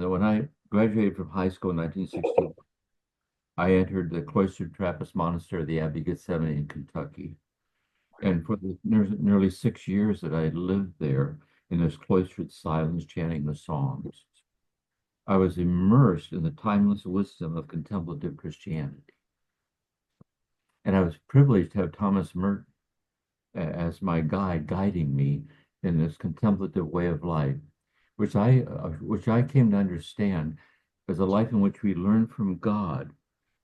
So when I graduated from high school in 1960, I entered the cloistered Trappist monastery of the Abbey Gethsemane in Kentucky. And for the nearly 6 years that I lived there in this cloistered silence, chanting the Psalms, I was immersed in the timeless wisdom of contemplative Christianity. And I was privileged to have Thomas Merton as my guide, guiding me in this contemplative way of life, which I came to understand as a life in which we learn from God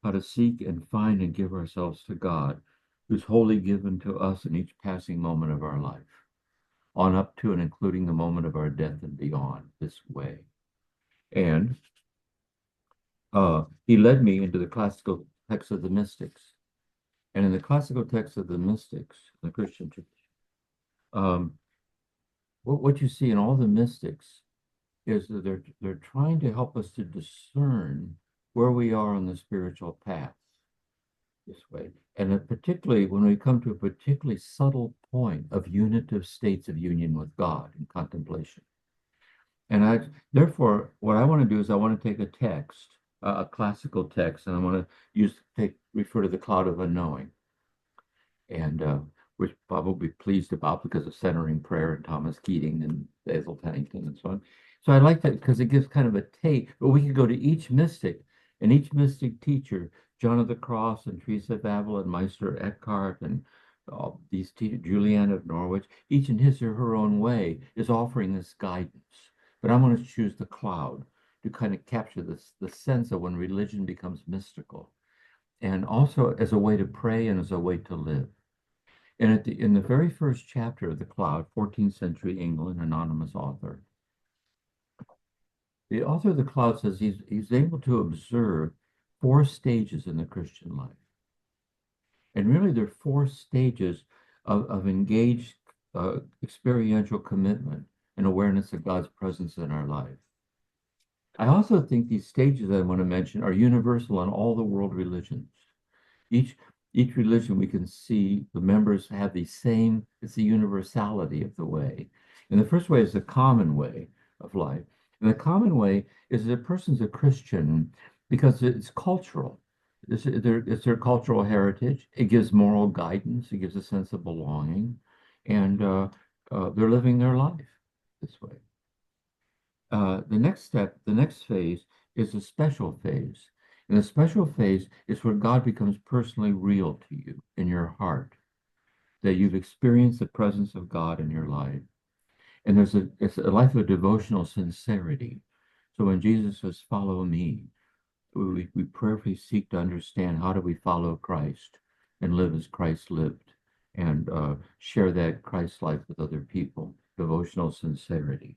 how to seek and find and give ourselves to God, who's wholly given to us in each passing moment of our life, on up to and including the moment of our death and beyond this way. And he led me into the classical texts of the mystics. And in the classical texts of the mystics, the Christian church, um, what you see in all the mystics is that they're trying to help us to discern where we are on the spiritual path this way. And particularly when we come to a particularly subtle point of unitive states of union with God in contemplation. And therefore, what I want to do is I want to take a text, a classical text, and I want to refer to the cloud of unknowing, and which Bob will be pleased about because of centering prayer and Thomas Keating and Basil Pennington and so on. So I like that because it gives kind of a take, but we could go to each mystic and each mystic teacher, John of the Cross and Teresa of Avila and Meister Eckhart and these teachers, Julian of Norwich, each in his or her own way is offering this guidance. But I'm going to choose the cloud to kind of capture the sense of when religion becomes mystical, and also as a way to pray and as a way to live. And in the very first chapter of The Cloud, 14th century England, anonymous author, the author of The Cloud says he's able to observe four stages in the Christian life. And really, there are four stages of engaged experiential commitment and awareness of God's presence in our life. I also think these stages I want to mention are universal in all the world religions. Each each religion we can see the members have the same, it's the universality of the way. And the first way is the common way of life. And the common way is that a person's a Christian because it's cultural. It's their cultural heritage. It gives moral guidance. It gives a sense of belonging. And they're living their life this way. The next phase is a special phase. And the special phase is where God becomes personally real to you in your heart, that you've experienced the presence of God in your life. And it's a life of devotional sincerity. So when Jesus says, follow me, we prayerfully seek to understand how do we follow Christ and live as Christ lived and share that Christ life with other people, devotional sincerity.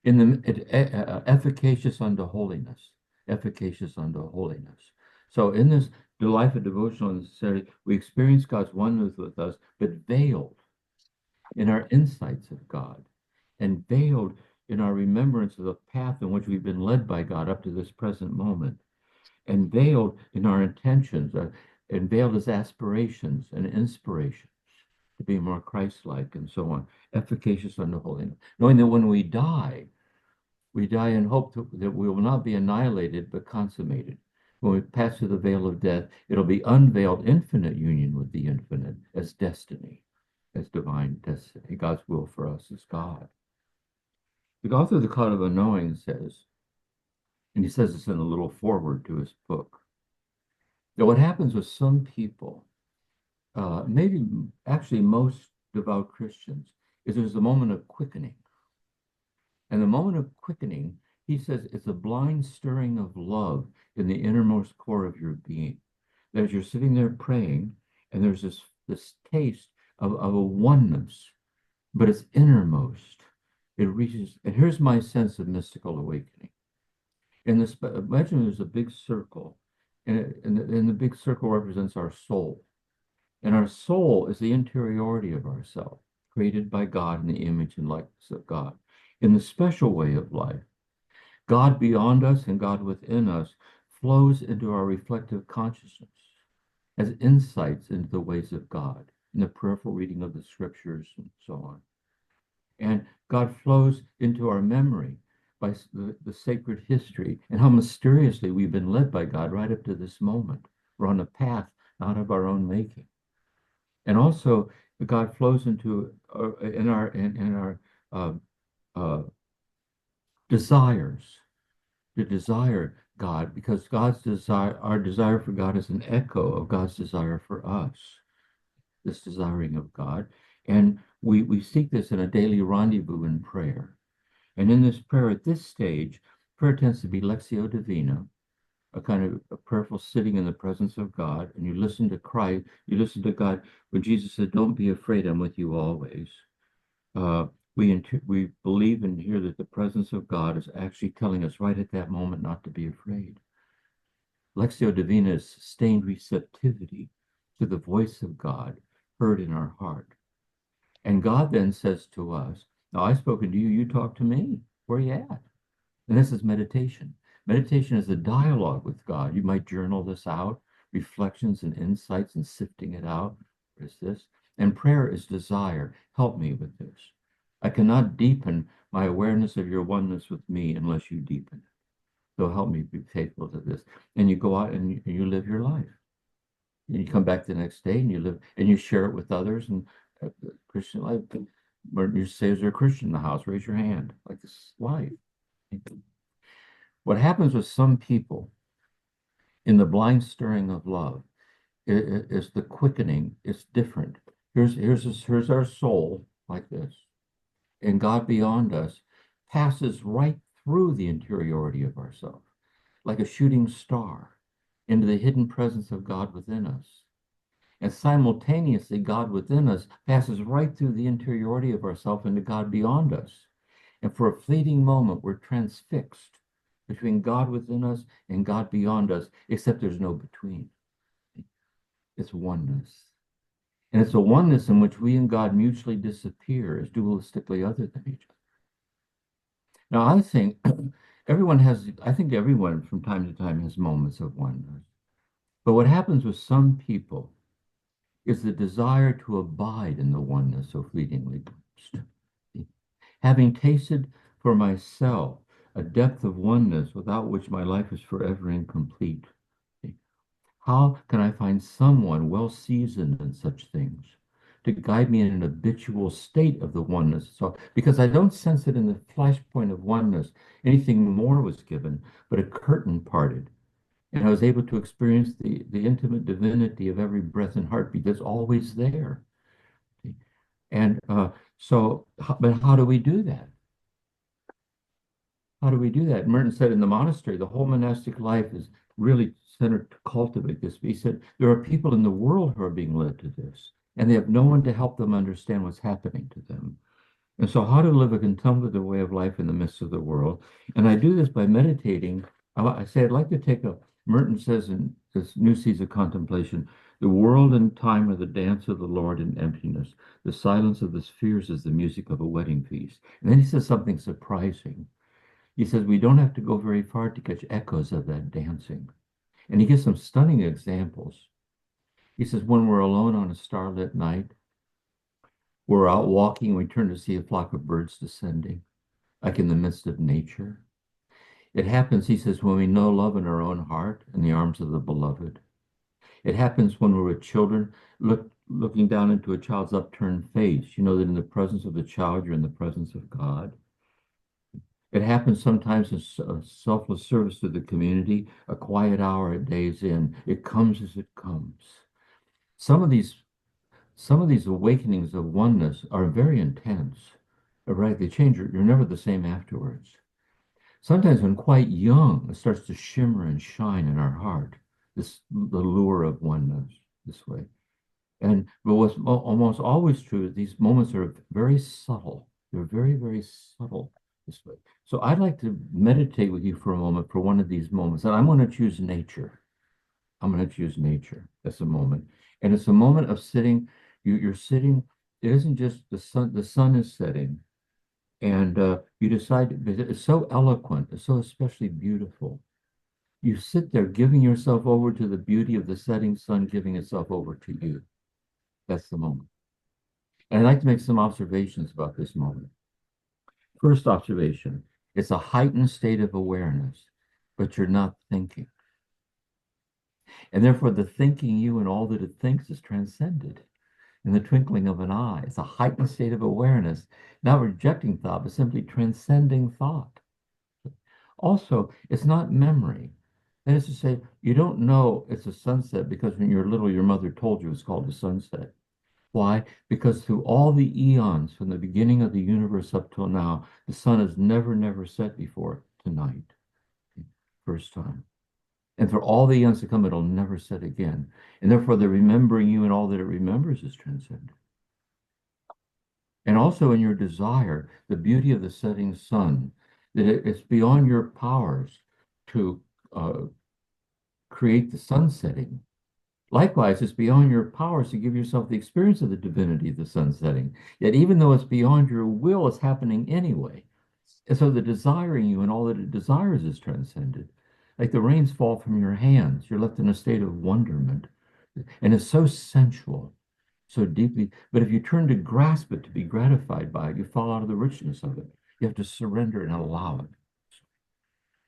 In the efficacious unto holiness, efficacious unto holiness. So in this the life of devotional and sincerity, we experience God's oneness with us, but veiled in our insights of God and veiled in our remembrance of the path in which we've been led by God up to this present moment, and veiled in our intentions, and veiled as aspirations and inspirations to be more Christ-like and so on, efficacious unto holiness, knowing that when we die in hope that we will not be annihilated, but consummated. When we pass through the veil of death, it'll be unveiled infinite union with the infinite as destiny, as divine destiny. God's will for us is God. The author of The Cloud of Unknowing says, and he says this in a little foreword to his book, that what happens with some people, maybe actually most devout Christians, is there's a moment of quickening. And the moment of quickening, he says, it's a blind stirring of love in the innermost core of your being. That as you're sitting there praying, and there's this taste of a oneness, but it's innermost. It reaches, and here's my sense of mystical awakening. Imagine there's a big circle, and the big circle represents our soul. And our soul is the interiority of ourself, created by God in the image and likeness of God. In the special way of life, God beyond us and God within us flows into our reflective consciousness as insights into the ways of God in the prayerful reading of the scriptures and so on. And God flows into our memory by the sacred history and how mysteriously we've been led by God right up to this moment. We're on a path not of our own making. And also, God flows into in our uh, uh, desires to desire God, because God's desire, our desire for God, is an echo of God's desire for us. This desiring of God, and we seek this in a daily rendezvous in prayer. And in this prayer, at this stage, prayer tends to be Lectio Divina, a kind of a prayerful sitting in the presence of God, and you listen to Christ, you listen to God. When Jesus said, "Don't be afraid, I'm with you always." Uh, we believe and hear that the presence of God is actually telling us right at that moment not to be afraid. Lectio Divina is sustained receptivity to the voice of God heard in our heart. And God then says to us, "Now I've spoken to you, you talk to me. Where are you at?" And this is meditation. Meditation is a dialogue with God. You might journal this out, reflections and insights and sifting it out. What is this? And prayer is desire. Help me with this. I cannot deepen my awareness of your oneness with me unless you deepen it. So help me be faithful to this. And you go out and you live your life. And you come back the next day and you live and you share it with others. And Christian life. Or you say, "Is there a Christian in the house? Raise your hand." Like, this is life. What happens with some people in the blind stirring of love is the quickening. It's different. Here's our soul like this, and God beyond us passes right through the interiority of ourselves, like a shooting star, into the hidden presence of God within us. And simultaneously, God within us passes right through the interiority of ourselves into God beyond us. And for a fleeting moment, we're transfixed between God within us and God beyond us, except there's no between. It's oneness. And it's a oneness in which we and God mutually disappear as dualistically other than each other. Now, I think everyone from time to time has moments of oneness. But what happens with some people is the desire to abide in the oneness so fleetingly glimpsed. Having tasted for myself a depth of oneness without which my life is forever incomplete, how can I find someone well seasoned in such things to guide me in an habitual state of the oneness? So, because I don't sense it in the flashpoint of oneness, anything more was given, but a curtain parted. And I was able to experience the intimate divinity of every breath and heartbeat that's always there. And but how do we do that? How do we do that? Merton said in the monastery, the whole monastic life is really centered to cultivate this. He said, there are people in the world who are being led to this, and they have no one to help them understand what's happening to them. And so, how to live a contemplative way of life in the midst of the world. And I do this by meditating. I say, I'd like to take Merton says in this New Seeds of Contemplation, the world and time are the dance of the Lord in emptiness. The silence of the spheres is the music of a wedding feast. And then he says something surprising. He says we don't have to go very far to catch echoes of that dancing. And he gives some stunning examples. He says, when we're alone on a starlit night, we're out walking, we turn to see a flock of birds descending, like in the midst of nature. It happens, he says, when we know love in our own heart in the arms of the beloved. It happens when we're with children, looking down into a child's upturned face. You know that in the presence of the child, you're in the presence of God. It happens sometimes in selfless service to the community, a quiet hour at day's end. It comes as it comes. Some of these some of these awakenings of oneness are very intense, right? They change you're never the same afterwards. Sometimes when quite young, it starts to shimmer and shine in our heart, the lure of oneness this way. But what's almost always true, these moments are very subtle. They're very, very subtle this way. So I'd like to meditate with you for a moment for one of these moments. And I'm going to choose nature. I'm going to choose nature. That's a moment. And it's a moment of sitting. You're sitting. It isn't just the sun. The sun is setting. And you decide, it's so eloquent. It's so especially beautiful. You sit there giving yourself over to the beauty of the setting sun, giving itself over to you. That's the moment. And I'd like to make some observations about this moment. First observation, It's a heightened state of awareness, but you're not thinking. And therefore, the thinking you and all that it thinks is transcended in the twinkling of an eye. It's a heightened state of awareness, not rejecting thought, but simply transcending thought. Also, it's not memory. That is to say, you don't know it's a sunset because when you were little, your mother told you it's called a sunset. Why? Because through all the eons, from the beginning of the universe up till now, the sun has never, never set before tonight. First time. And for all the eons to come, it'll never set again. And therefore, the remembering you and all that it remembers is transcendent. And also in your desire, the beauty of the setting sun, that it's beyond your powers to create the sun setting. Likewise, it's beyond your powers to give yourself the experience of the divinity of the sun setting. Yet, even though it's beyond your will, it's happening anyway. And so the desiring you and all that it desires is transcended. Like the rains fall from your hands, you're left in a state of wonderment. And it's so sensual, so deeply. But if you turn to grasp it, to be gratified by it, you fall out of the richness of it. You have to surrender and allow it.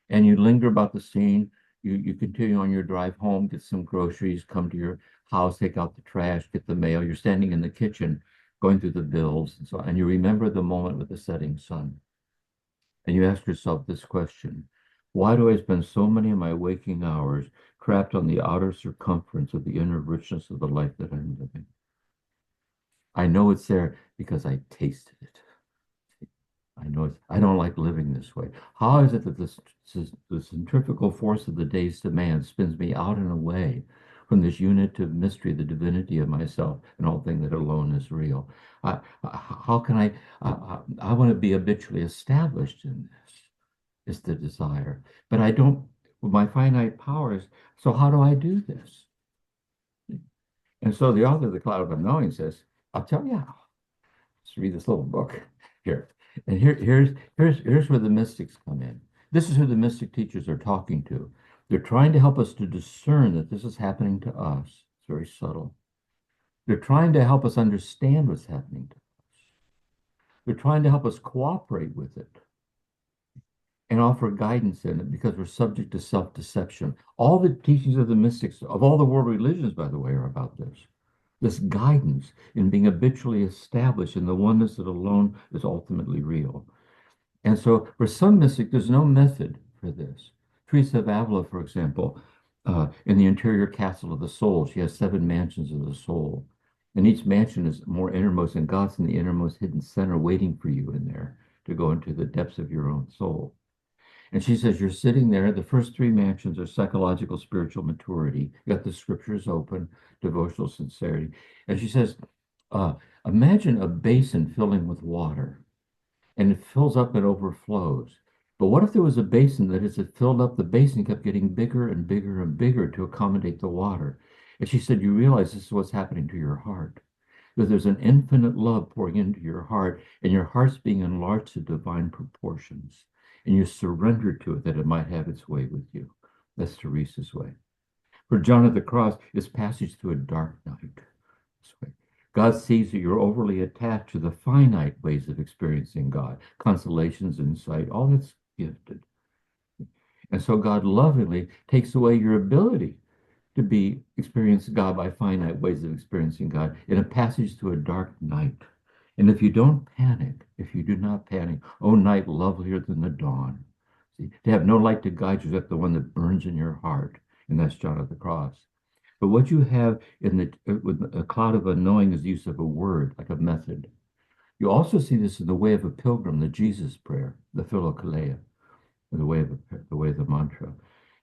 And you linger about the scene. You continue on your drive home, get some groceries, come to your house, take out the trash, get the mail. You're standing in the kitchen, going through the bills and so on. And you remember the moment with the setting sun. And you ask yourself this question: why do I spend so many of my waking hours trapped on the outer circumference of the inner richness of the life that I'm living? I know it's there because I tasted it. I know it's, I don't like living this way. How is it that the centrifugal force of the day's demand spins me out and away from this unitive mystery, the divinity of myself and all thing that alone is real? How can I want to be habitually established in this, is the desire. But I don't, with my finite powers, so how do I do this? And so the author of The Cloud of Unknowing says, I'll tell you how. Let's read this little book here. And here's where the mystics come in. This is who the mystic teachers are talking to. They're trying to help us to discern that this is happening to us. It's very subtle. They're trying to help us understand what's happening to us. They're trying to help us cooperate with it and offer guidance in it because we're subject to self-deception. All the teachings of the mystics, of all the world religions, by the way, are about this guidance in being habitually established in the oneness that alone is ultimately real. And so for some mystic, there's no method for this. Teresa of Avila, for example, in the interior castle of the soul, she has 7 mansions of the soul. And each mansion is more innermost, and God's in the innermost hidden center waiting for you in there to go into the depths of your own soul. And she says, you're sitting there. The first 3 mansions are psychological, spiritual maturity. You got the scriptures open, devotional sincerity. And she says, imagine a basin filling with water, and it fills up and overflows. But what if there was a basin that as it filled up, the basin kept getting bigger and bigger and bigger to accommodate the water? And she said, you realize this is what's happening to your heart. That there's an infinite love pouring into your heart, and your heart's being enlarged to divine proportions. And you surrender to it that it might have its way with you. That's Teresa's way. For John of the Cross, it's passage through a dark night. This way. God sees that you're overly attached to the finite ways of experiencing God, consolations, insight, all that's gifted. And so God lovingly takes away your ability to experience God by finite ways of experiencing God in a passage through a dark night. And if you don't panic, if you do not panic, oh, night lovelier than the dawn. See, to have no light to guide you except the one that burns in your heart, and that's John of the Cross. But what you have in with a cloud of unknowing is the use of a word, like a method. You also see this in the way of a pilgrim, the Jesus prayer, the Philokalia, the way of the mantra.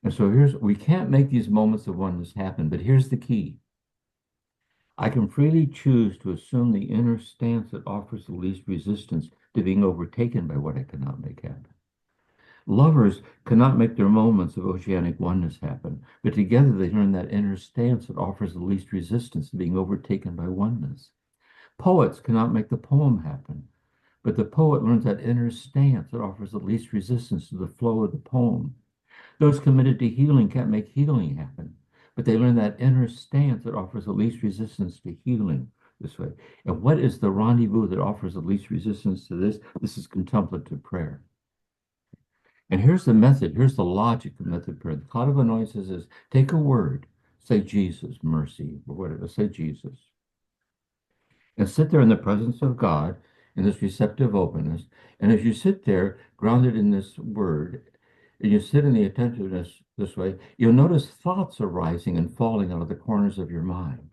And so we can't make these moments of oneness happen, but here's the key. I can freely choose to assume the inner stance that offers the least resistance to being overtaken by what I cannot make happen. Lovers cannot make their moments of oceanic oneness happen, but together they learn that inner stance that offers the least resistance to being overtaken by oneness. Poets cannot make the poem happen, but the poet learns that inner stance that offers the least resistance to the flow of the poem. Those committed to healing can't make healing happen, but they learn that inner stance that offers the least resistance to healing this way. And what is the rendezvous that offers the least resistance to this? This is contemplative prayer. And here's the method, here's the logic of method prayer. The cloud of anointings is take a word, say Jesus, mercy, or whatever, say Jesus, and sit there in the presence of God in this receptive openness. And as you sit there, grounded in this word, and you sit in the attentiveness this way, you'll notice thoughts arising and falling out of the corners of your mind.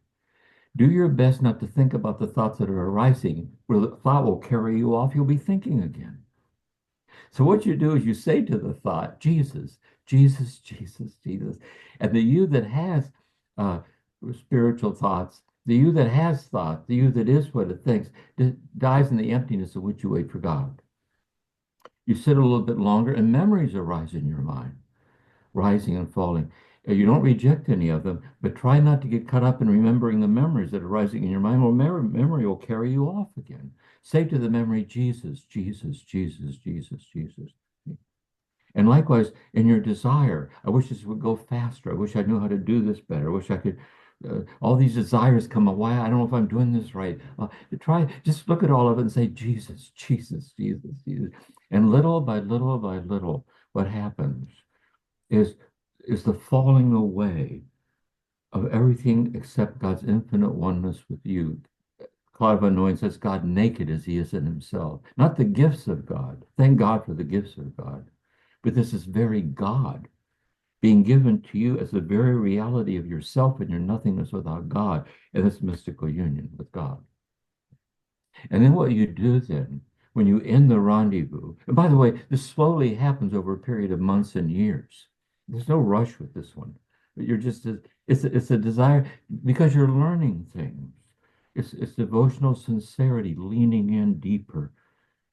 Do your best not to think about the thoughts that are arising, where the thought will carry you off. You'll be thinking again. So what you do is you say to the thought, Jesus, Jesus, Jesus, Jesus. And the you that has uh, spiritual thoughts, the you that has thought, the you that is what it thinks, dies in the emptiness of which you wait for God. You sit a little bit longer and memories arise in your mind, rising and falling. You don't reject any of them, but try not to get caught up in remembering the memories that are rising in your mind. Well, memory will carry you off again. Say to the memory, Jesus, Jesus, Jesus, Jesus, Jesus. And likewise, in your desire, I wish this would go faster. I wish I knew how to do this better. I wish I could. All these desires come up. Why? I don't know if I'm doing this right. Just look at all of it and say, Jesus, Jesus, Jesus, Jesus. And little by little by little, what happens is is the falling away of everything except God's infinite oneness with you. Cloud of anointing says God naked as he is in himself, not the gifts of God. Thank God for the gifts of God. But this is very God being given to you as the very reality of yourself and your nothingness without God, and this mystical union with God. And then what you do then, when you end the rendezvous, and by the way, this slowly happens over a period of months and years. There's no rush with this one. You're just it's a desire because you're learning things. It's devotional sincerity, leaning in deeper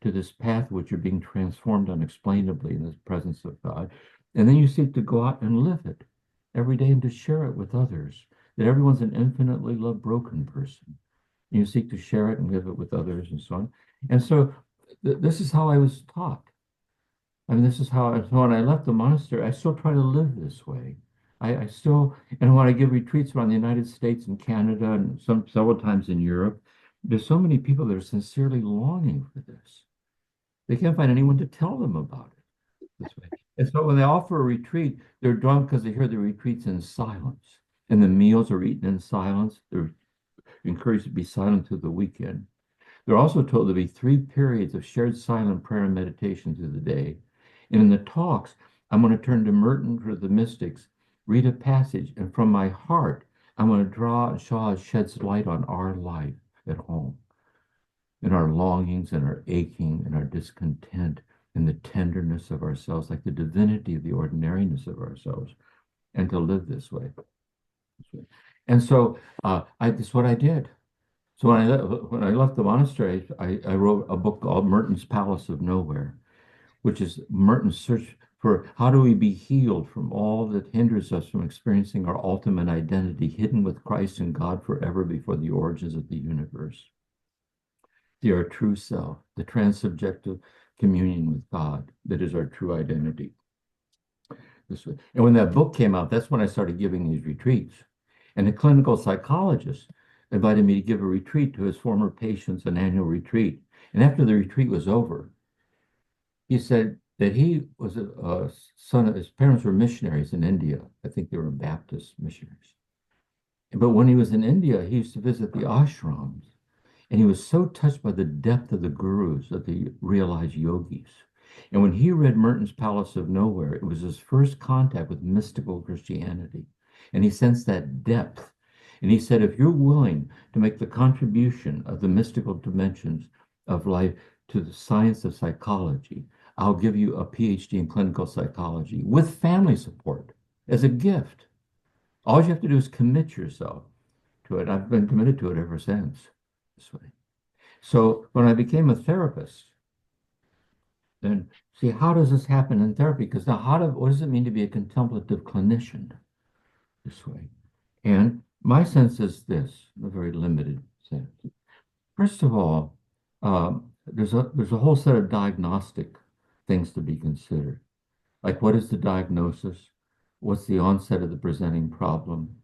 to this path which you're being transformed unexplainably in the presence of God. And then you seek to go out and live it every day and to share it with others. That everyone's an infinitely loved broken person. And you seek to share it and live it with others and so on. And so this is how I was taught. I mean, this is how so when I left the monastery, I still try to live this way. I still, and when I give retreats around the United States and Canada and several times in Europe, there's so many people that are sincerely longing for this. They can't find anyone to tell them about it this way. And so when they offer a retreat, they're drawn because they hear the retreats in silence. And the meals are eaten in silence. They're encouraged to be silent through the weekend. They're also told to be 3 periods of shared silent prayer and meditation through the day. And in the talks, I'm going to turn to Merton or the mystics, read a passage, and from my heart, I'm going to draw and show how it sheds light on our life at home, in our longings and our aching and our discontent and the tenderness of ourselves, like the divinity of the ordinariness of ourselves, and to live this way. And so this is what I did. So when I left the monastery, I wrote a book called Merton's Palace of Nowhere, which is Merton's search for how do we be healed from all that hinders us from experiencing our ultimate identity hidden with Christ and God forever before the origins of the universe. Our true self, the transsubjective communion with God that is our true identity. And when that book came out, that's when I started giving these retreats. And a clinical psychologist invited me to give a retreat to his former patients, an annual retreat. And after the retreat was over, he said that he was a son of his parents were missionaries in India. I think they were Baptist missionaries. But when he was in India, he used to visit the ashrams. And he was so touched by the depth of the gurus, of the realized yogis. And when he read Merton's Palace of Nowhere, it was his first contact with mystical Christianity. And he sensed that depth. And he said, if you're willing to make the contribution of the mystical dimensions of life to the science of psychology, I'll give you a PhD in clinical psychology with family support as a gift. All you have to do is commit yourself to it. I've been committed to it ever since. This way. So when I became a therapist, then see how does this happen in therapy? Because now what does it mean to be a contemplative clinician this way? And my sense is this, a very limited sense. First of all, there's a whole set of diagnostic things to be considered. Like what is the diagnosis? What's the onset of the presenting problem?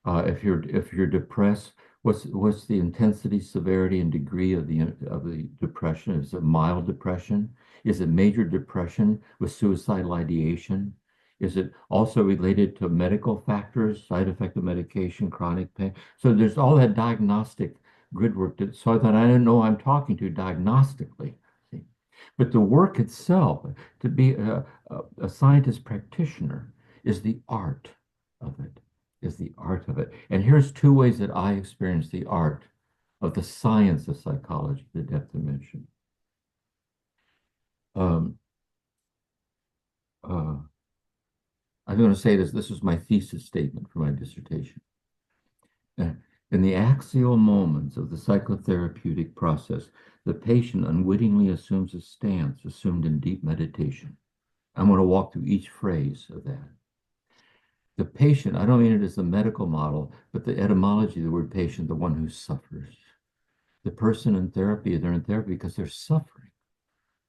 If you're depressed, what's the intensity, severity, and degree of the depression? Is it mild depression? Is it major depression with suicidal ideation? Is it also related to medical factors, side effect of medication, chronic pain? So there's all that diagnostic grid work so that I don't know I'm talking to diagnostically. See? But the work itself, to be a scientist practitioner, is the art of it, is the art of it. And here's two ways that I experience the art of the science of psychology, the depth dimension. Um, uh, I'm going to say this. This is my thesis statement for my dissertation. Uh, In the axial moments of the psychotherapeutic process, the patient unwittingly assumes a stance assumed in deep meditation. I'm going to walk through each phrase of that. The patient, I don't mean it as the medical model, but the etymology of the word patient, the one who suffers. The person in therapy, they're in therapy because they're suffering.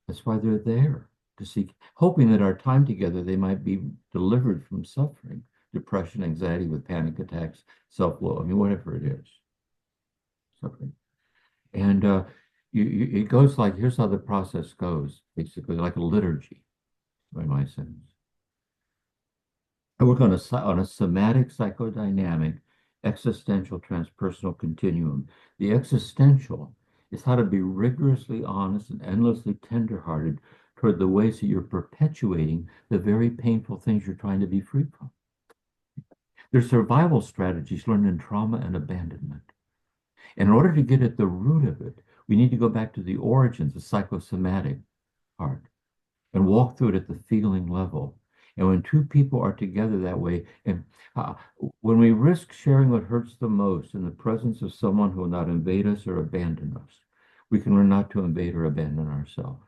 That's why they're there to seek, hoping that our time together they might be delivered from suffering, depression, anxiety with panic attacks, self-loathing, I mean, whatever it is, suffering. And it goes like, here's how the process goes, basically like a liturgy, by my sense. I work on a somatic, psychodynamic, existential, transpersonal continuum. The existential is how to be rigorously honest and endlessly tenderhearted toward the ways that you're perpetuating the very painful things you're trying to be free from. There's survival strategies learned in trauma and abandonment. And in order to get at the root of it, we need to go back to the origins, the psychosomatic part, and walk through it at the feeling level. And when two people are together that way, and uh, when we risk sharing what hurts the most in the presence of someone who will not invade us or abandon us, we can learn not to invade or abandon ourselves.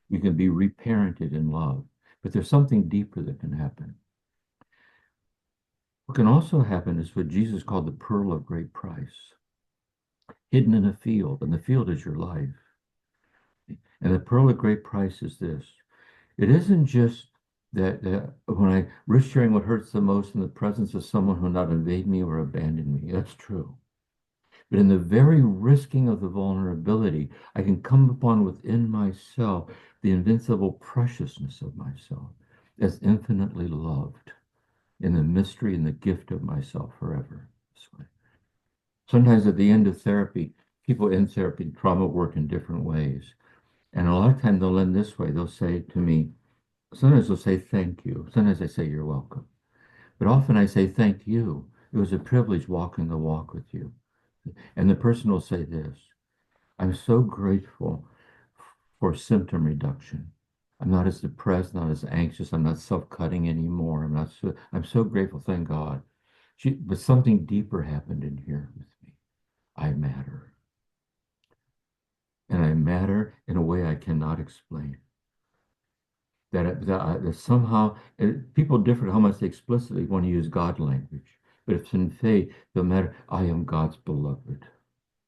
We can be reparented in love, but there's something deeper that can happen. What can also happen is what Jesus called the pearl of great price, hidden in a field, and the field is your life. And the pearl of great price is this. It isn't just that when I risk sharing what hurts the most in the presence of someone who will not invade me or abandon me. That's true. But in the very risking of the vulnerability, I can come upon within myself the invincible preciousness of myself as infinitely loved in the mystery and the gift of myself forever. This way. Sometimes at the end of therapy, people in therapy, trauma work in different ways. And a lot of times they'll end this way. They'll say to me, sometimes they'll say thank you. Sometimes I say you're welcome. But often I say thank you. It was a privilege walking the walk with you. And the person will say this, I'm so grateful for symptom reduction. I'm not as depressed, not as anxious. I'm not self-cutting anymore. I'm so grateful, thank God. But something deeper happened in here with me. I matter. And I matter in a way I cannot explain. That somehow people differ how much they explicitly want to use God language, but it's in faith. No matter, I am God's beloved.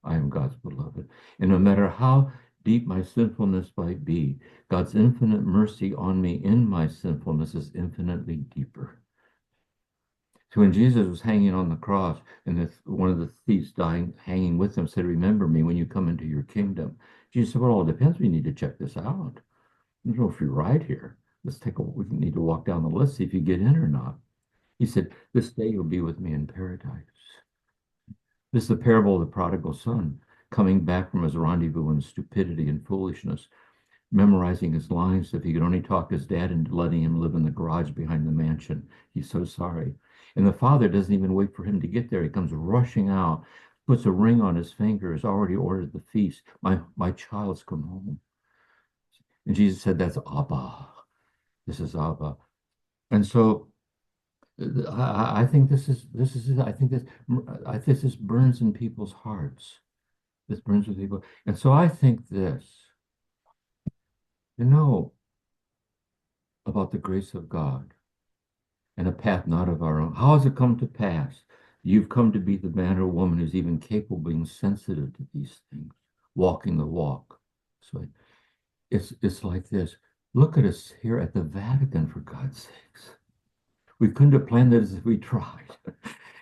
I am God's beloved, and no matter how deep my sinfulness might be, God's infinite mercy on me in my sinfulness is infinitely deeper. So when Jesus was hanging on the cross, and one of the thieves dying, hanging with him, said, "Remember me when you come into your kingdom." Jesus said, "Well, it depends. We need to check this out. There's no free ride here. We need to walk down the list, see if you get in or not." He said, "This day you'll be with me in paradise." This is the parable of the prodigal son coming back from his rendezvous in stupidity and foolishness, memorizing his lines. If he could only talk his dad into letting him live in the garage behind the mansion. He's so sorry. And the father doesn't even wait for him to get there. He comes rushing out, puts a ring on his finger, has already ordered the feast. My child's come home. And Jesus said, "That's Abba. This is Abba." And so I think this burns in people's hearts. This burns with people. And so I think this, you know, about the grace of God and a path not of our own. How has it come to pass? You've come to be the man or woman who's even capable of being sensitive to these things, walking the walk. So it's like this. Look at us here at the Vatican, for God's sakes. We couldn't have planned it as if we tried.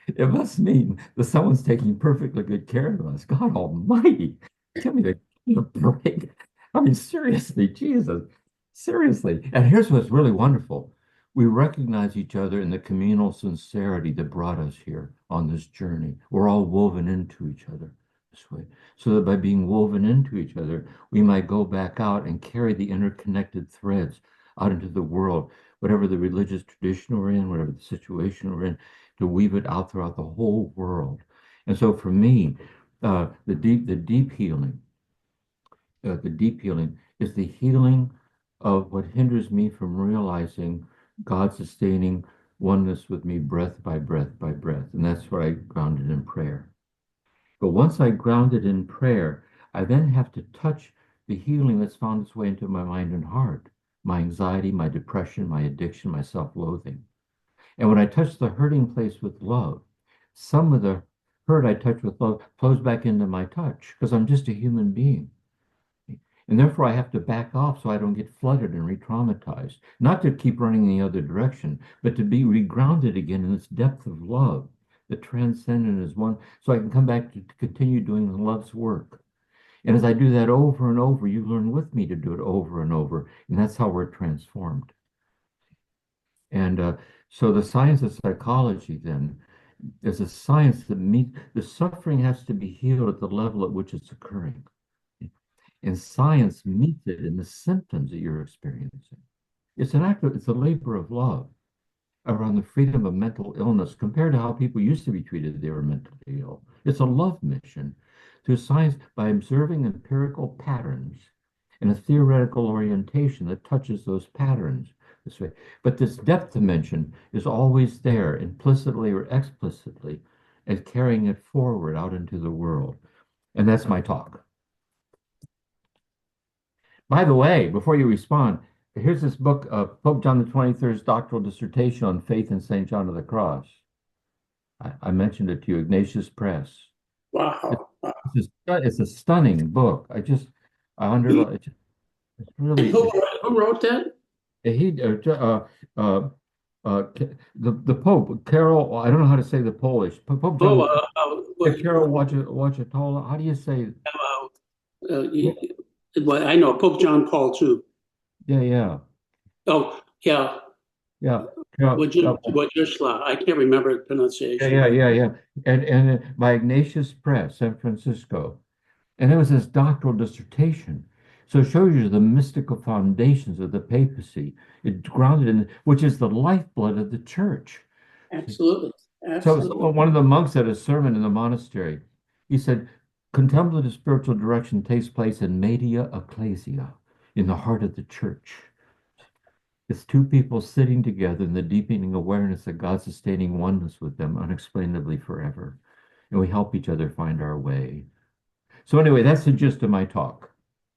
It must mean that someone's taking perfectly good care of us. God Almighty, give me the break. I mean, seriously, Jesus, seriously. And here's what's really wonderful. We recognize each other in the communal sincerity that brought us here on this journey. We're all woven into each other this way. So that by being woven into each other, we might go back out and carry the interconnected threads out into the world, whatever the religious tradition we're in, whatever the situation we're in, to weave it out throughout the whole world. And so for me, the deep healing is the healing of what hinders me from realizing God sustaining oneness with me breath by breath by breath. And that's what I grounded in prayer. But once I ground it in prayer, I then have to touch the healing that's found its way into my mind and heart, my anxiety, my depression, my addiction, my self-loathing. And when I touch the hurting place with love, some of the hurt I touch with love flows back into my touch because I'm just a human being. And therefore, I have to back off so I don't get flooded and re-traumatized. Not to keep running in the other direction, but to be regrounded again in this depth of love, the transcendent is one, so I can come back to continue doing the love's work. And as I do that over and over, you learn with me to do it over and over. And that's how we're transformed. And so the science of psychology then is a science that meets the suffering has to be healed at the level at which it's occurring. And science meets it in the symptoms that you're experiencing. It's a labor of love around the freedom of mental illness compared to how people used to be treated if they were mentally ill. It's a love mission through science by observing empirical patterns and a theoretical orientation that touches those patterns this way. But this depth dimension is always there, implicitly or explicitly, as carrying it forward out into the world. And that's my talk. By the way, before you respond, here's this book, Pope John the 23rd's doctoral dissertation on faith in St. John of the Cross. I mentioned it to you, Ignatius Press. Wow. It's a stunning book. I underline it. It's And really, who wrote that? he, the Pope, Carol, I don't know how to say the Polish, Pope Oh, John, what, Carol Wojtyła, how do you say? you, well, I know Pope John Paul too. Yeah, yeah, Oh, yeah. yeah. Carol, Wojtyła. I can't remember the Yeah, pronunciation. yeah, yeah, yeah. And by Ignatius Press, San Francisco. And it was his doctoral dissertation. So it shows you the mystical foundations of the papacy. It grounded in, which is the lifeblood of the church. Absolutely. So Absolutely. one of the monks at a sermon in the monastery, he said, contemplative spiritual direction takes place in media ecclesia, in the heart of the church. It's two people sitting together in the deepening awareness of God's sustaining oneness with them unexplainably forever. And we help each other find our way. So, anyway, that's the gist of my talk.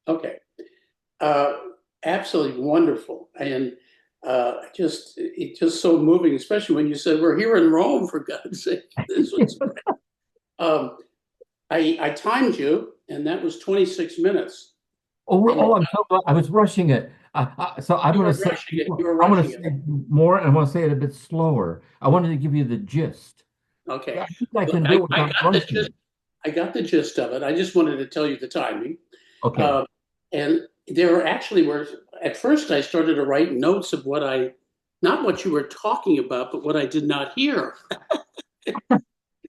Okay. Uh, Absolutely wonderful. And it's just so moving, especially when you said we're here in Rome, for God's sake. This was um, I timed you, and that was 26 minutes. And I'm so glad. I was rushing it. So I'm you going were to say rushing it. You were I'm going to rushing it. say more, and I want to say it a bit slower. I wanted to give you the gist. Okay. I think I Look, can do it I without got the rushing gist. it. I got the gist of it. I just wanted to tell you the timing. Okay. Uh, and there actually were, at first I started to write notes of not what you were talking about, but what I did not hear.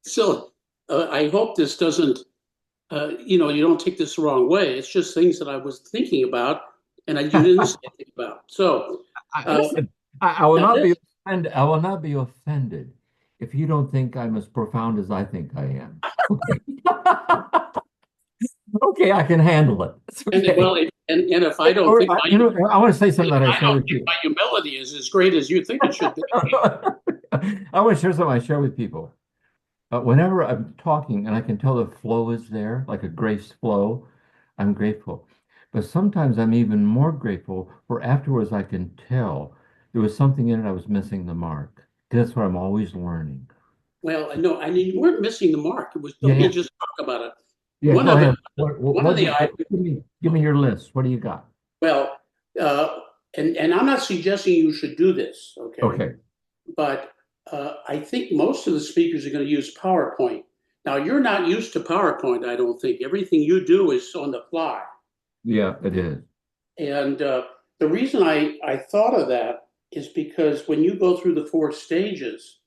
So I hope this doesn't, you don't take this the wrong way. It's just things that I was thinking about and you didn't say anything about. So uh, Listen, I will now not be this, offended. I will not be offended if you don't think I'm as profound as I think I am. Okay. Okay, I can handle it. It's and okay. well, and if I don't think I want to say something if that I I share don't with think you. my humility is as great as you think it should be. I want to share something I share with people. Whenever I'm talking and I can tell the flow is there, like a grace flow, I'm grateful. But sometimes I'm even more grateful for afterwards I can tell there was something in it I was missing the mark. That's what I'm always learning. Well, no, I mean you weren't missing the mark. It was Yeah, let me yeah, just talk about it. yeah. One Go of the ahead. one of the Give me your list. What do you got? well, and I'm not suggesting you should do this, okay? Okay. But I think most of the speakers are going to use PowerPoint. Now, you're not used to PowerPoint, I don't think. Everything you do is on the fly. Yeah, it is. And the reason I thought of that is because when you go through the four stages,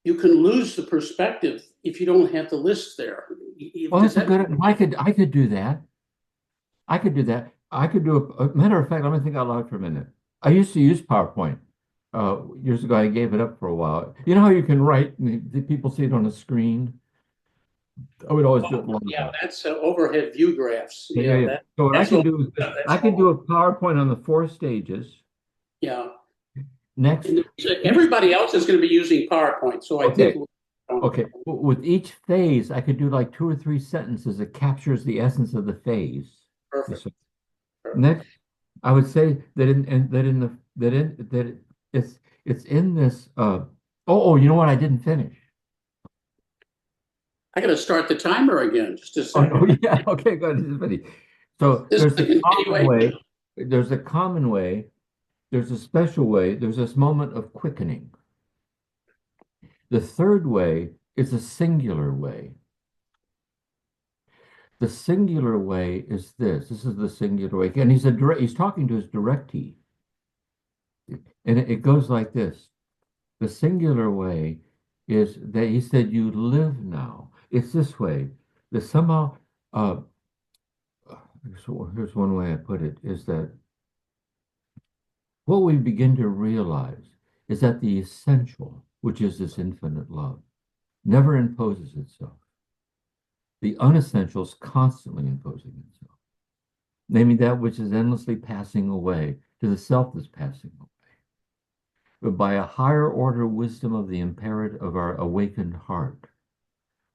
you can lose the perspective if you don't have the list there. Well, Does that's a that? good. I could do that. I could do that. I could do a matter of fact. Let me think out loud for a minute. I used to use PowerPoint. Years ago, I gave it up for a while. You know how you can write and the people see it on the screen? I would always do it Yeah, live. that's overhead view graphs. Yeah, yeah, Yeah, yeah. So what I that's can all. do is I That's can do all. a PowerPoint on the four stages. Yeah, Next, and each everybody else is going to be using PowerPoint, so I think. okay, okay. With each phase, I could do like two or three sentences that captures the essence of the phase. Perfect. This- Perfect. Next, I would say that in that in the that in that it's in this you know what I didn't finish. I got to start the timer again. Just a Oh no, second. yeah, okay, good. This is funny. So This is there's the a common continuation. way, there's a common way, there's a special way, there's this moment of quickening. The third way is a singular way. The singular way is this. This is the singular way. And he's talking to his directee. And it goes like this. The singular way is that he said, you live now. It's this way. That somehow, uh, here's one way I put it, is that what we begin to realize is that the essential, which is this infinite love, never imposes itself. The unessential is constantly imposing itself, namely that which is endlessly passing away to the self that's passing away. But by a higher order wisdom of the imperative of our awakened heart,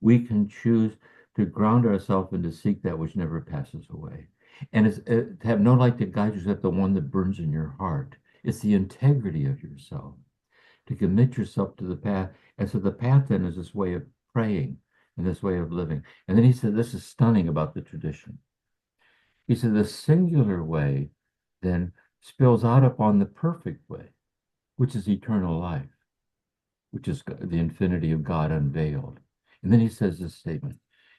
we can choose to ground ourselves and to seek that which never passes away. And it's, to have no light to guide you except the one that burns in your heart. It's the integrity of yourself, to commit yourself to the path. And so the path then is this way of praying and this way of living. And then he said, this is stunning about the tradition. He said, the singular way then spills out upon the perfect way, which is eternal life, which is the infinity of God unveiled. And then he says this statement.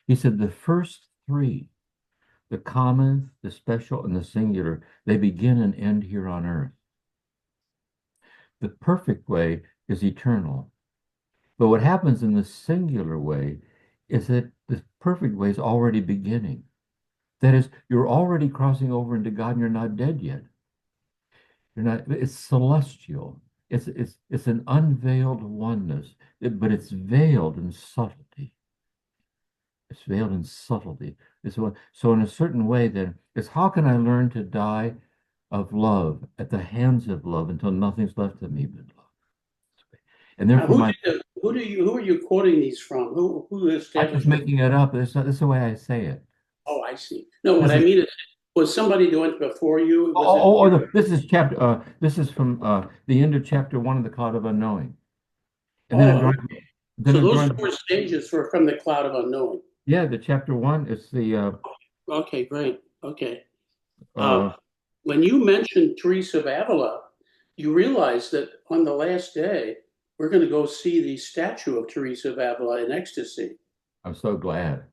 He said, the first three, the common, the special, and the singular, they begin and end here on earth. The perfect way is eternal. But what happens in the singular way is that the perfect way is already beginning. That is, you're already crossing over into God and you're not dead yet. You're not, it's celestial. It's an unveiled oneness, but it's veiled in subtlety. It's veiled in subtlety. So in a certain way, then, it's how can I learn to die of love at the hands of love until nothing's left of me but love? And Now, therefore, who are you quoting these from? Who I'm just established it? making it up. This is the way I say it. Oh, I see. No, what This I is mean is, was somebody doing it before you? Was it? this is chapter. This is from the end of chapter one of the Cloud of Unknowing. And then I'm Oh, drawing. Then so I'm those drawing. four stages were from the cloud of unknowing. Yeah, the chapter one is the Okay, great. Okay. uh, When you mentioned Teresa of Avila, you realize that on the last day, we're going to go see the statue of Teresa of Avila in ecstasy. I'm so glad.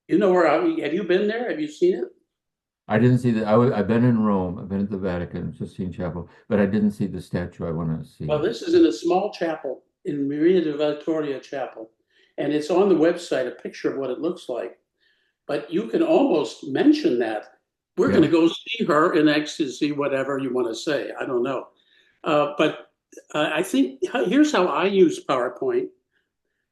You know where? Have you been there? Have you seen it? I didn't see that. I've been in Rome. I've been at the Vatican, Sistine Chapel, but I didn't see the statue. I want to see Well, it. this is in a small chapel in Maria de Vittoria Chapel, and it's on the website, a picture of what it looks like. But you can almost mention that we're going to Yeah, go see her in ecstasy, whatever you want to say. I don't know. But I think here's how I use PowerPoint.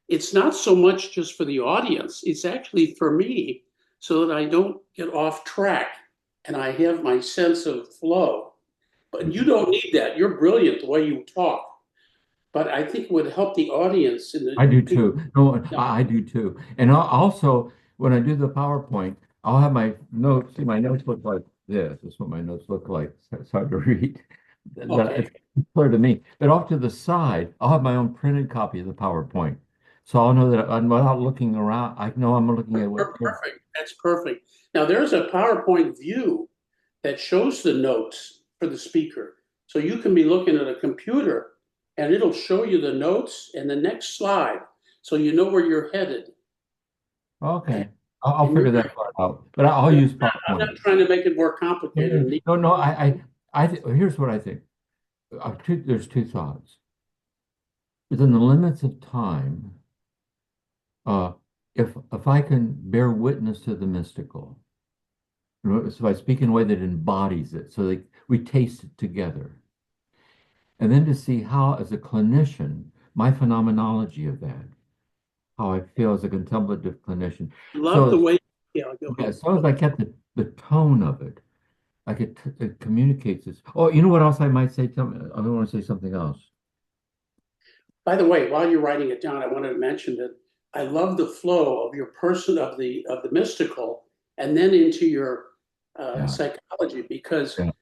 It's not so much just for the audience, it's actually for me so that I don't get off track and I have my sense of flow. But you don't need that. You're brilliant the way you talk. But I think it would help the audience and I the do people. too. No, I do too. And also, when I do the PowerPoint, I'll have my notes. See, my notes look like this. This is what my notes look like. It's hard to read, but Okay, it's clear to me. But off to the side, I'll have my own printed copy of the PowerPoint, so I'll know that without looking around, I know I'm looking at what. perfect. That's perfect. Now there's a PowerPoint view that shows the notes for the speaker. So you can be looking at a computer and it'll show you the notes and the next slide, so you know where you're headed. And, Okay. I'll and you're figure that part out. But I'll I'm use not PowerPoint. trying to make it more complicated. No, no, here's what I think. There's two thoughts. Within the limits of time, uh, if I can bear witness to the mystical, so I speak in a way that embodies it, so that we taste it together, and then to see how, as a clinician, my phenomenology of that, how I feel as a contemplative clinician. Love So, the way. Yeah, go yeah, ahead. so as I kept the tone of it, like it communicates this. Oh, you know what else I might say? Tell me, I want to say something else. By the way, while you're writing it down, I wanted to mention that I love the flow of your person of the mystical, and then into your Yeah, psychology, because yeah,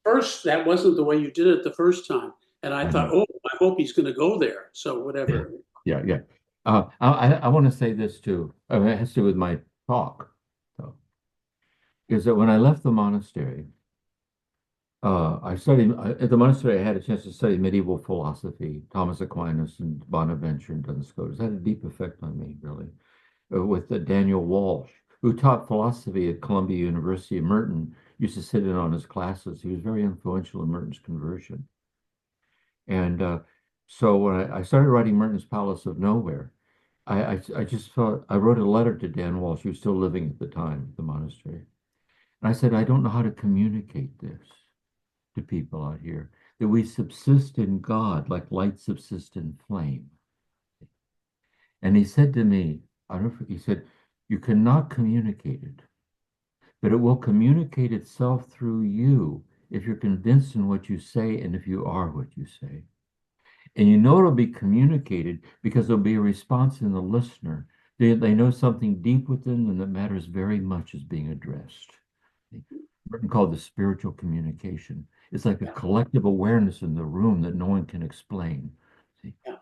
first that wasn't the way you did it the first time, and I I thought, know. oh, I hope he's going to go there. So whatever. Yeah, yeah. I want to say this too. It has to do with my talk. So, is that when I left the monastery, I studied at the monastery. I had a chance to study medieval philosophy, Thomas Aquinas and Bonaventure and Duns Scotus. It had a deep effect on me, really. With Daniel Walsh, who taught philosophy at Columbia University. Merton used to sit in on his classes. He was very influential in Merton's conversion. And so when I started writing Merton's Palace of Nowhere, I just thought I wrote a letter to Dan Walsh. He was still living at the time at the monastery. And I said, I don't know how to communicate this to people out here, that we subsist in God like light subsists in flame. And he said to me, I don't know, he said, you cannot communicate it, but it will communicate itself through you if you're convinced in what you say and if you are what you say. And you know it'll be communicated because there'll be a response in the listener. They know something deep within them that matters very much is being addressed. Merton called the spiritual communication. It's like a Yeah, collective awareness in the room that no one can explain. See, yeah.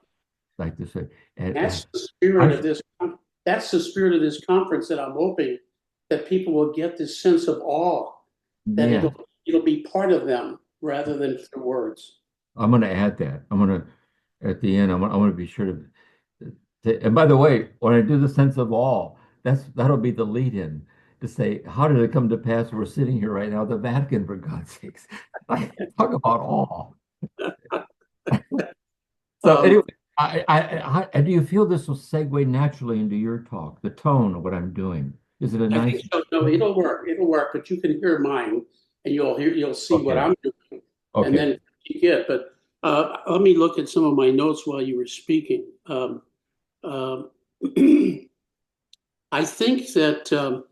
like this. And That's the spirit I, of this. That's the spirit of this conference, that I'm hoping that people will get this sense of awe, that yeah, it'll be part of them rather than through words. I'm going to add that. I'm going to, at the end, I want to be sure and by the way, when I do the sense of awe, that'll be the lead in to say, how did it come to pass we're sitting here right now at the Vatican, for God's sakes? Like, talk about awe. So Um, anyway, do you feel this will segue naturally into your talk, the tone of what I'm doing? Is it a I think nice? so. No, it'll work. It'll work, but you can hear mine, and you'll see what Okay, I'm doing, and okay. then you get. But let me look at some of my notes while you were speaking. Um, I think that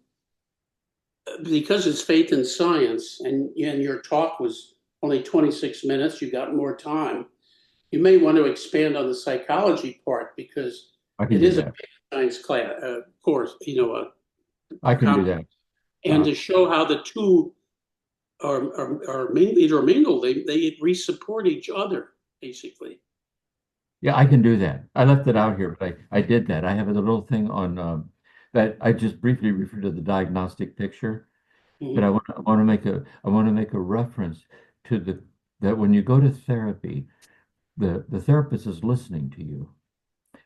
because it's faith and science, and your talk was only 26 minutes, you got more time. You may want to expand on the psychology part, because I can it do is a that. science class course, I can do comp, that. and Uh, to show how the two are intermingled. They re-support each other, basically. yeah, I can do that. I left it out here, but I did that. I have a little thing on that I just briefly referred to the diagnostic picture, but Mhm. I want to make a reference to that when you go to therapy, the therapist is listening to you,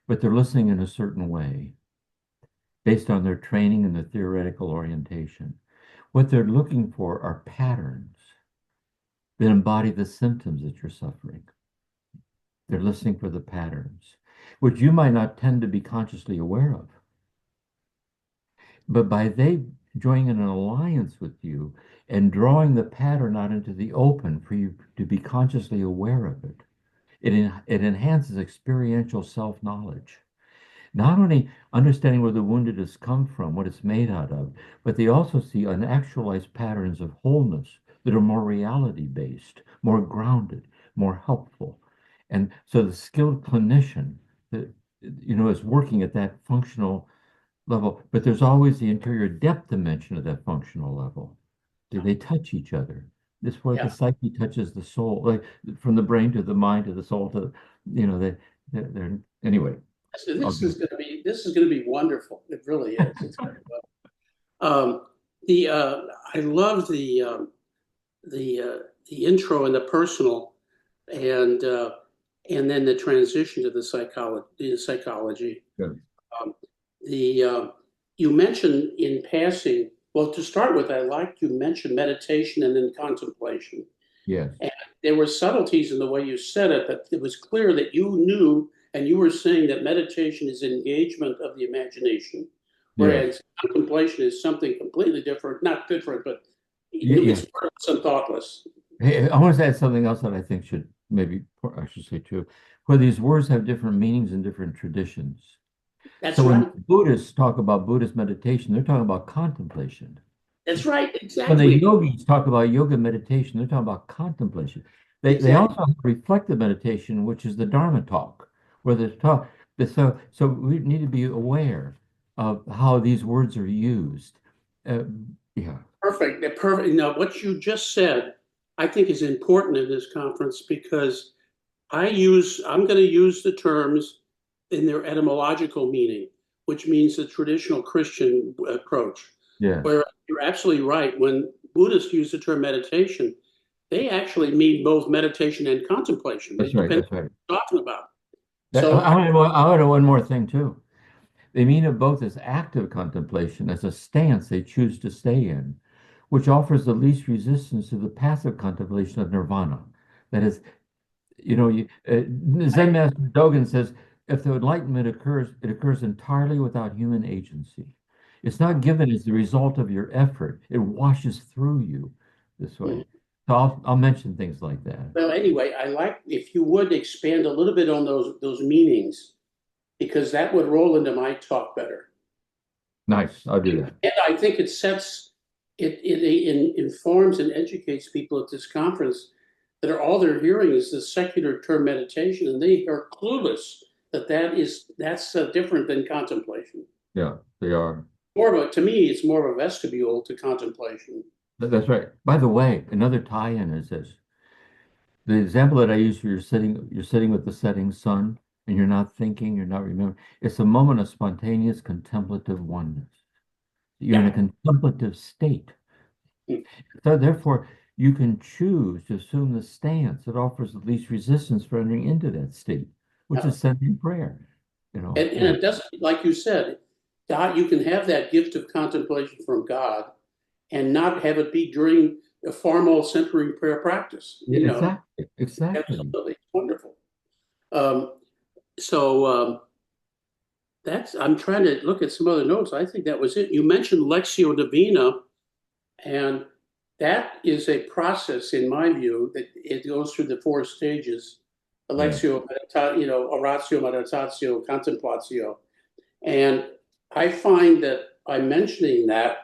but they're listening in a certain way based on their training and their theoretical orientation. What they're looking for are patterns that embody the symptoms that you're suffering. They're listening for the patterns, which you might not tend to be consciously aware of. But by they joining in an alliance with you and drawing the pattern out into the open for you to be consciously aware of it, it enhances experiential self-knowledge. Not only understanding where the wounded has come from, what it's made out of, but they also see unactualized patterns of wholeness that are more reality-based, more grounded, more helpful. And so the skilled clinician that is working at that functional level, but there's always the interior depth dimension of that functional level. They touch each other. This is where the Yeah, psyche touches the soul, like from the brain to the mind to the soul to, they're anyway. so I'll this do is it. going to be wonderful. It really is. It's going to be the I love the intro and the personal, and and then the transition to the psychology. Good. Um, the You mentioned in passing. Well, to start with, I liked you mentioned meditation and then contemplation. Yes. And there were subtleties in the way you said it that it was clear that you knew, and you were saying that meditation is engagement of the imagination, Yes. whereas contemplation is something completely different, not different, but Yeah. it's purposeless and thoughtless. Hey, I want to add something else that I think should maybe, I should say too, where these words have different meanings in different traditions. That's So when right. Buddhists talk about Buddhist meditation, they're talking about contemplation. That's right. When the Exactly. yogis talk about yoga meditation, they're talking about contemplation. They Exactly. also have reflective meditation, which is the Dharma talk, where they talk. So we need to be aware of how these words are used. Uh, yeah, Perfect. Perfect. Now, what you just said, I think is important in this conference because I'm going to use the terms in their etymological meaning, which means the traditional Christian approach. yes, Where you're absolutely right. When Buddhists use the term meditation, they actually mean both meditation and contemplation. that's It right. depends That's right. on what you're talking about. That, So, I want to one more thing too. They mean it both as active contemplation, as a stance they choose to stay in, which offers the least resistance to the passive contemplation of nirvana. That is, Zen I, Master Dogen says, if the enlightenment occurs, it occurs entirely without human agency. It's not given as the result of your effort. It washes through you this way. So I'll mention things like that. well, anyway, I like if you would expand a little bit on those meanings because that would roll into my talk better. Nice. I'll do that. And I think it informs and educates people at this conference that are all they're hearing is the secular term meditation, and they are clueless that that's different than contemplation. Yeah, they are. To me, it's more of a vestibule to contemplation. That's right. By the way, another tie-in is this. The example that I use for you're sitting with the setting sun and you're not thinking, you're not remembering. It's a moment of spontaneous contemplative oneness. You're in a Yeah. contemplative state. So therefore, you can choose to assume the stance that offers the least resistance for entering into that state, which Yeah. is centering prayer. And it doesn't, like you said, God, you can have that gift of contemplation from God and not have it be during a formal centering prayer practice. Yeah, exactly, exactly. Absolutely wonderful. Um, so that's I'm trying to look at some other notes. I think that was it. You mentioned Lectio Divina, and that is a process, in my view, that it goes through the four stages: Yeah. Lectio, Oratio, Meditatio, Contemplatio. And I find that by mentioning that,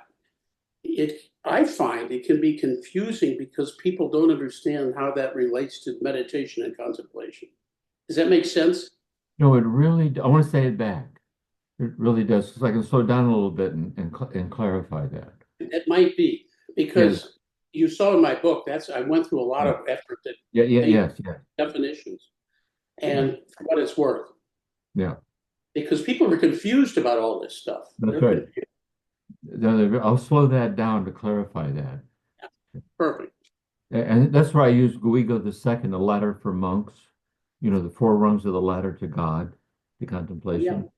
I find it can be confusing because people don't understand how that relates to meditation and contemplation. Does that make sense? No, it really, I want to say it back. It really does. Because I can slow down a little bit and clarify that. It might be Yeah, because you saw in my book that's I went through a lot yeah, of effort to yeah, yeah, make yes, yes, definitions yeah, and for what it's worth yeah. because people are confused about all this stuff. That's They're right. confused. I'll slow that down to clarify that. Perfect. And that's why I use Guigo the second, the ladder for monks, the four rungs of the ladder to God, to Oh, yeah. contemplation.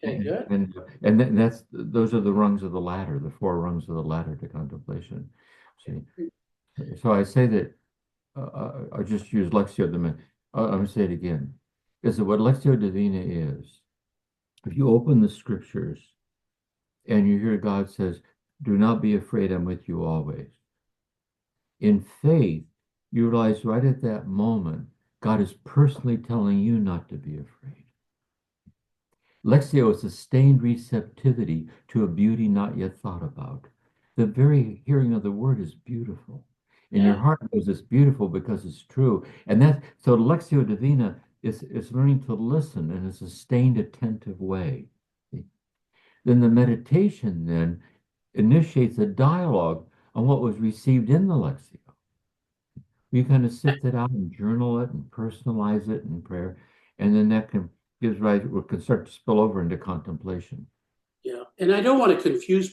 Okay. Good. And that's those are the rungs of the ladder, the four rungs of the ladder to contemplation. See, so I say that I just use Lectio Divina. I'm going to say it again. Is that what Lectio Divina is? If you open the scriptures and you hear God says, "Do not be afraid, I'm with you always." In faith, you realize right at that moment, God is personally telling you not to be afraid. Lectio is sustained receptivity to a beauty not yet thought about. The very hearing of the word is beautiful. And your Yeah. heart knows it's beautiful because it's true. And that so Lectio Divina is learning to listen in a sustained, attentive way. Then the meditation then initiates a dialogue on what was received in the Lectio. You kind of sit that out and journal it and personalize it in prayer, and then that can gives rise, or can start to spill over into contemplation. Yeah. And I don't want to confuse